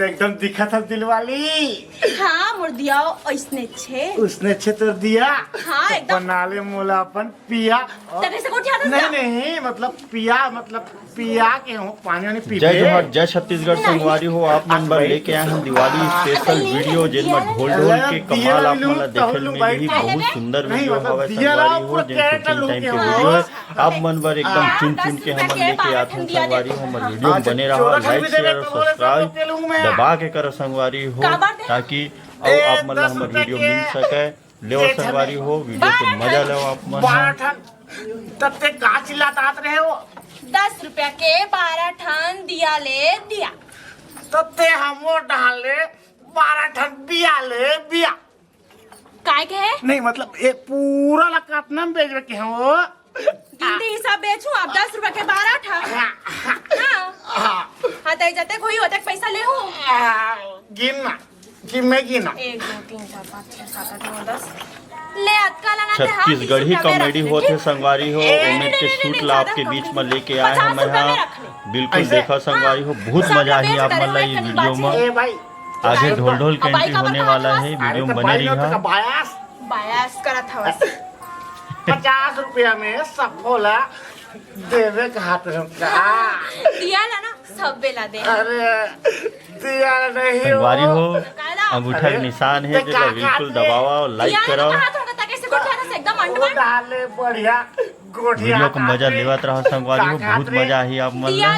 तो एकदम दिखा था दिल वाली। हाँ मोर दिया इसने छे उसने छे तो दिया। हाँ तो एकदम बना ले मोला अपन पिया। तके से कोठी आता नहीं नहीं मतलब पिया के हो पानी वानी पी जय जोहर जय छत्तीसगढ़ संगवारी हो। आप मन बर लेके आए हैं दिवाली स्पेशल वीडियो जिनमें ढोल ढोल के कमाल आप मन देखे मिली। बहुत सुंदर वीडियो हवे संगवारी हो, जिन शूटिंग टाइम के वीडियो है आप मन बर एकदम चुन चुन के हमन लेके आते हैं संगवारी हो। हमर वीडियो में बने रहो, लाइक शेयर और सब्सक्राइब दबा के करो संगवारी हो, ताकि आप मन हमर वीडियो मिल सके। ले संगवारी हो वीडियो को मजा लो आप मन। तब ते का चिल्लातात रहे हो। 10 रुपया के 12 ठन दिया ले दिया। तब ते हमो डाले 12 ठन बिया ले बिया। काय के है नहीं मतलब ये पूरा ला कितना में बेच के हो। गिनती हिसाब बेचूं आप 10 रुपया के 12 ठन। हाँ तय जाते कोई होते पैसा ले हो। गिनना कि मैं गिना 1 2 3 4 5 6 7 8 9 10 ले अटका लाना ते। छत्तीसगढ़ी कॉमेडी होते संगवारी हो। उम्मीद के सूट ला आपके बीच में लेके आए हैं मैं यहाँ। बिल्कुल देखा संगवारी हो, बहुत मजा ही आप मन ला ये वीडियो में। आगे ढोल ढोल के एंट्री होने वाला है, वीडियो में बने रही। बायास करत हवा 50 रुपया में सब बोला देवे का हाथ दिया ला ना सब बेला दे। अरे दिया नहीं संगवारी हो अंगूठा के निशान है, जो बिल्कुल दबावा और लाइक करो। डाले बढ़िया वीडियो को मजा लेवत रहो संगवारी हो, बहुत मजा ही आप मन ला।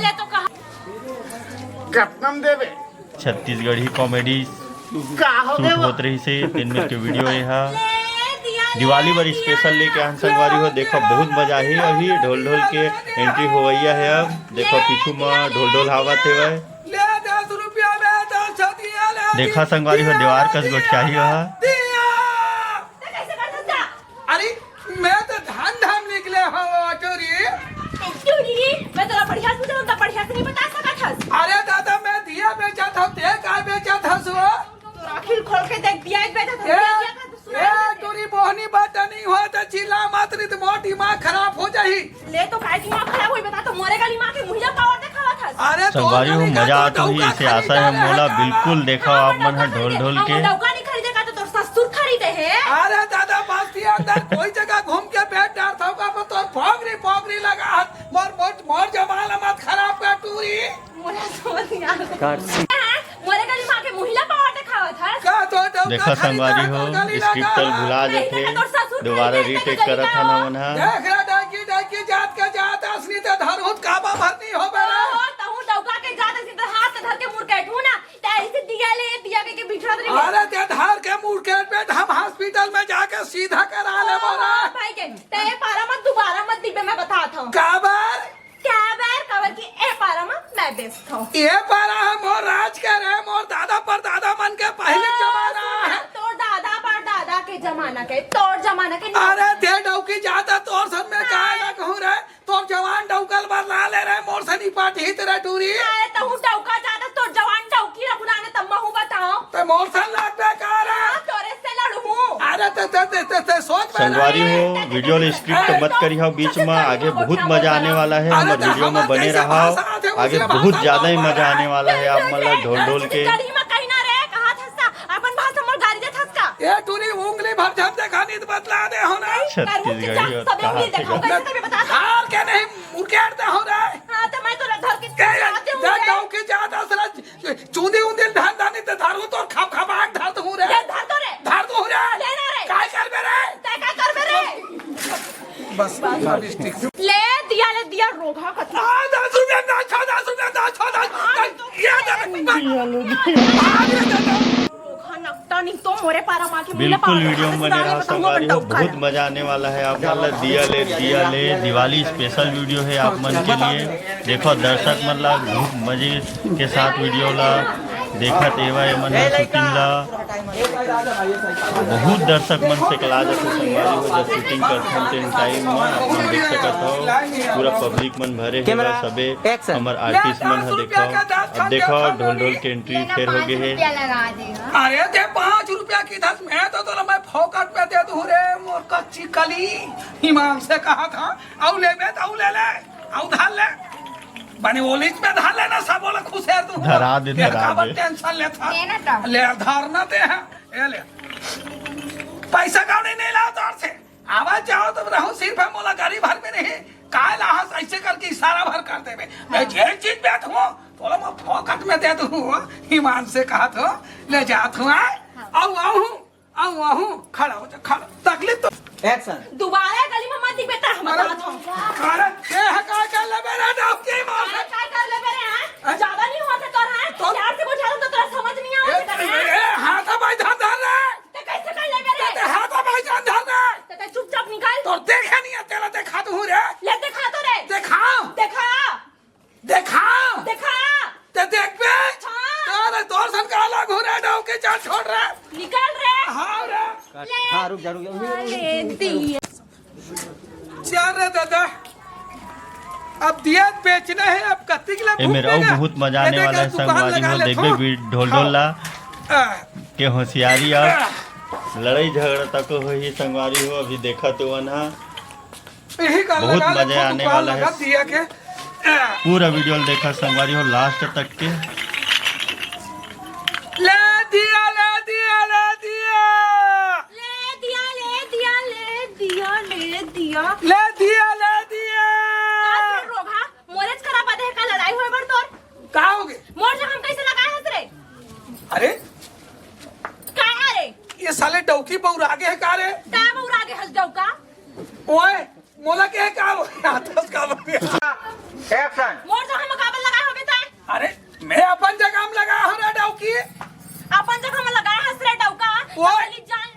कितना देवे छत्तीसगढ़ी कॉमेडी शूट होत रही से 3 मिनट के वीडियो है। दिवाली पर स्पेशल लेके आन संगवारी हो। देखो बहुत मजा ही अभी ढोल ढोल के एंट्री हो गई है। अब देखो पीछू में ढोल ढोल हावत है। देखा संगवारी हो दीवार कस गोठियाही है। अरे मैं तो धान धान निकले हो चोरी। मैं तेरा बढ़िया से तो बढ़िया से नहीं बता सकत हस। अरे दादा मैं दिया बेचा था, ते का बेचा था सो। तो आखिर खोल के देख दिया बेचा था। ए तोरी बोहनी बात नहीं हो तो चिल्ला मत रे, तो मोर दिमाग खराब हो जाही। ले तो काय दिमाग खराब होई बता तो मोरे गली मां के मुहिया पावर देखावा था। अरे संगवारी हो मजा आता ही इसे आशा है मोला बिल्कुल देखा आप मन है ढोल ढोल के। डौका नहीं खरीदेगा तो ससुर खरीदे है। अरे दादा बस्ती अंदर कोई जगह घूम के बैठ डाल था का तो फोगरी लगा मोर जमाना मत खराब कर टूरी। मोरे समझ यार मोरे गली मां के मुहिया पावर देखावा था। का तो देखा संगवारी हो स्क्रिप्ट भुला जाते, दोबारा रीटेक करत था ना मन है। देख रहा डाकी जात का जात असली तो धरहुत काबा भरनी हो बेरा। तहु डौका के जात से तो हाथ धर के मुड़ के ठू ना ते ऐसे दिया के बिठा दे। अरे ते धार के मुड़ के बैठ हम हॉस्पिटल में जाके सीधा करा ले बोरा। भाई के ते पारा मत दोबारा मत दिबे मैं बताता हूं। काबर कवर की ए पारा मत मैं बेचता हूं। ये पारा हम मोर राज के रहे, मोर दादा पर दादा मन के पहले जमाना है। तोर दादा पर दादा के जमाना के तोर जमाना के। अरे ते डौकी जाता तोर सन में काहे ना कहूं रे, तोर जवान डौकल बार ला ले रहे मोर सनी पाटी हित रे टूरी। अरे तहु डौका जाता तोर जवान डौकी रे पुराने तम्मा हूं बताओ। ते मोर सन लाग बेकार है। तोरे से लड़ूं। अरे ते सोच संगवारी हो वीडियो स्क्रिप्ट मत करी हो बीच में। आगे बहुत मजा आने वाला है, हमारे वीडियो में बने रहा। आगे बहुत ज्यादा ही मजा आने वाला है आप मतलब ढोल ढोल के। ये टूरी उंगली भर झप देखा नींद बतला दे हो ना। छत्तीसगढ़ी और कहा हार के नहीं मुरकेट हो रहा है। हां तो मैं तो धर के डौकी जाता सला चूंदी उंदी धान दानी ते धारू तो खपाक धार तो रे। धार तो रे लेना रे काय कर रे ते काय कर रे। बस ले दिया रोगा कतना 10 रुपया ना 10 रुपया तो मोरे पारा मां के बिल्कुल वीडियो में बने रहा संगवारी हो। बहुत मजा आने वाला है आप मतलब दिया ले दिवाली स्पेशल वीडियो है आप मन के लिए। देखो दर्शक मतलब बहुत मजे के साथ वीडियो ला देखत एवा मन शूटिंग ला बहुत दर्शक मन से कला जाते संगवारी हो। जब शूटिंग करते हैं टाइम में आप देख सकत हो पूरा पब्लिक मन भरे है सबे हमार आर्टिस्ट मन है। देखो अब देखो ढोल ढोल के एंट्री फेर हो गए है। अरे ते 5 रुपया की दस मैं तो मैं फोकट पे दे दूं रे मोर कच्ची कली। इमाम से कहा था औ ले बे औ ले ले औ धार ले बने ओलिच में धार लेना सब बोला खुश है तू धरा दे, धरा दे। टेंशन लेता देना तो। ले धारना दे है ये ले पैसा का नहीं लाओ तोर से आवाज जाओ तो रहूं सिर्फ है मोला गाड़ी भर में नहीं काय लाहस ऐसे करके इशारा भर कर देवे मैं जेल चीज बैठ हूं थोड़ा मैं फोकट में दे दूं ईमान से कहा तो ले जात हूं आऊ खड़ा हो जा खड़ा तकलीफ तो एक्शन दोबारा गली में मत दिखबे त हम बात हम अरे ये है का कर ले मेरा डाउ की मार अरे काय कर ले मेरे हां ज्यादा नहीं होता तोर हां प्यार से बुझा तो तोरा समझ नहीं आवत ए हाथ भाई धर रे तो कैसे कर ले मेरे ते हाथ भाई जान धर रे तो चुपचाप निकाल तो देखा नहीं है तेरा देखा तो रे ले दिखा तो रे देखा देखा देखा देखा ते देख बे तेरे दर्शन का अलग हो रहा डाउ के जान छोड़ रे निकाल रे हां रे हाँ रुक जा ले दी चार रे दादा अब दिया बेचना है अब कत्ती के लिए ये मेरा बहुत मजा आने वाला है संगवारी हो देखबे ढोल ढोला के होशियारी अब लड़ाई झगड़ा तक हो ही संगवारी हो अभी देखा तो वहाँ यही का बहुत लगा मजा आने वाला है। दिया के पूरा वीडियो देखा संगवारी हो लास्ट तक के ले दिया ले दिया ले दिया ले दिया ले दिया ले दिया ले दिया ले दिया ले दिया रोगा मोरेज करा पाते है का लड़ाई होए बर तोर का होगे मोर जगह हम कैसे लगाए हस रे अरे का रे ये साले डौकी बहु आगे है का रे ता मोर आगे हंस जाऊ का ओए मोला के है का हाथस का एक्शन मोर जगह मुकाबला लगाए होबे ता अरे मैं अपन जगह में लगा हो रे डौकी अपन जगह में लगाए हस रे डौका ओए। वाली जान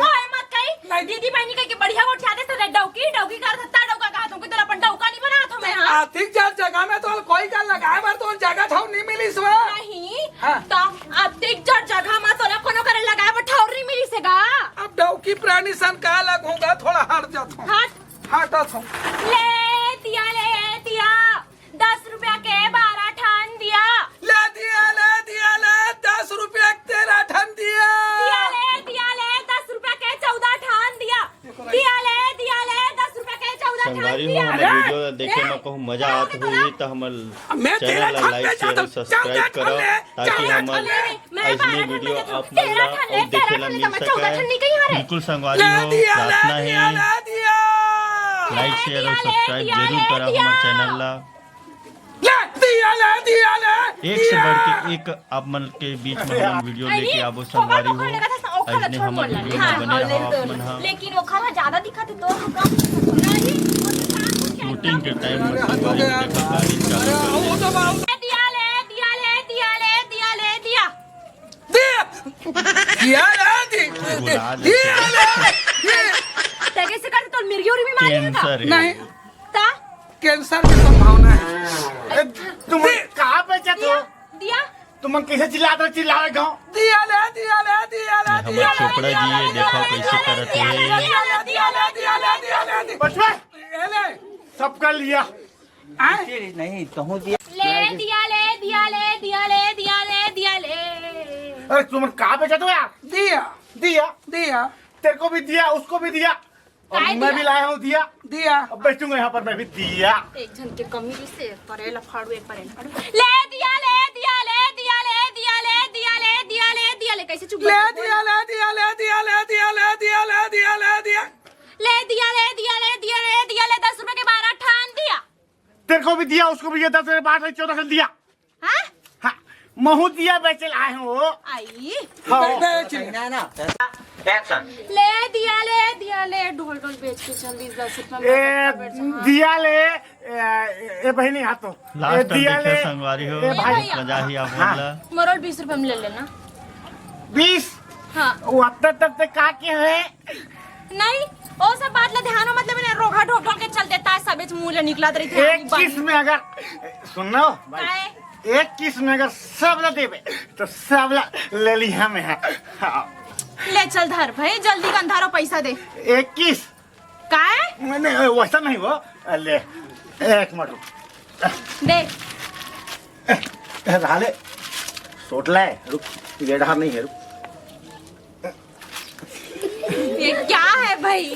ओए मत कही नहीं। दीदी बहनी कह के बढ़िया वो उठा दे तो डौकी डौकी कर सकता डौका कहा तुमको तेरा अपन डौका नहीं बना तो मैं हां आर्थिक जगह में तो कोई का लगाए बार तो जगह था नहीं मिली इसमें नहीं हाँ। तो अब देख जगह में तोरा कोनो करे लगाए पर ठौरी मिली सेगा अब डौकी प्राणी सन का अलग होगा थोड़ा हट जाता हूँ हट हटत हूँ ले दिया 10 रुपया के 12 ठान दिया ले दिया 10 रुपया तेरा ठन दिया ले 10 रुपया के 14 ठान दिया ले 10 रुपया के 14 ठान संगवारी हो दिया हमारे वीडियो देखे में कहूँ मजा आत हुई तो हमारे मैं तेरा चैनल ठन लाइक पे शेयर जाता हूँ। सब्सक्राइब चल, करो चल, ताकि चल, हमारे मैं ऐसने 12 वीडियो ठन आप तेरा लोग ठन ले, और देखे ला तेरा मिल ठन ले, मैं 14 ठन नहीं कही सके हरे। बिल्कुल संगवारी ले हो दिया प्रार्थना है ले दिया लाइक शेयर और सब्सक्राइब दिया, जरूर करो दिया। हमारे चैनल ला ले दिया एक से बढ़ के एक आप मन के बीच में हम वीडियो लेके आबो संगवारी हो ऐसने हमारे वीडियो में बने रहो आप मन हा लेकिन वो खाना ज्यादा दिखाते तो हम कम नहीं शूटिंग के टाइम में संगवारी हो देखा गाड़ी चालू कर वो तो बाबू दिया बुला देते तगे से कर तो मिर्गी उरी भी मारेगा कैंसर है नहीं ता कैंसर की संभावना है तुम कहाँ पे चतो दिया तुम कैसे चिल्लावे गाँव दिया हमारे चोपड़ा जी ये देखो कैसे करते हैं बचवा ले सब कर लिया नहीं कहूँ दिया ले दिया अरे तुम कहाँ पे चतो यार दिया दिया तेरे को भी दिया उसको भी दिया और काय मैं दिया? भी लाया हूँ दिया अब बैठूंगा यहाँ पर मैं भी दिया एक जन के कमी से करेला फाड़ू एक पर ले दिया ले कैसे चुप ले दिया ले 10 रुपए के 12 ठान दिया तेरे को भी दिया उसको भी 10 से 12 से 14 से दिया हाँ हाँ महू दिया बेचे लाए हूँ आई ना ना एक्शन ले दिया ढोल बेच के चल 20-10 रुपए दिया ले ए बहनी हाथ तो लास्ट तक दिया देखे ले संगवारी हो ए भाई बहुत मजा ही आप हाँ। बोला मरोल 20 रुपए में ले लेना 20 हाँ वो अब तक का के है नहीं ओ सब बात ला ध्यान मतलब मैंने रोगा ढोल ढोल के चल देता है सबे मुंह ले निकला रही थी एक किस में अगर सुनो भाई एक किस में अगर सब ला देवे तो सब ला ले लिया में है हाँ। ले चल धर भाई जल्दी कंधारो पैसा दे 21 का है मैंने वैसा नहीं वो ले एक मिनट रुक दे राले सोटला है रुक ये डर नहीं है रुक ये क्या है भाई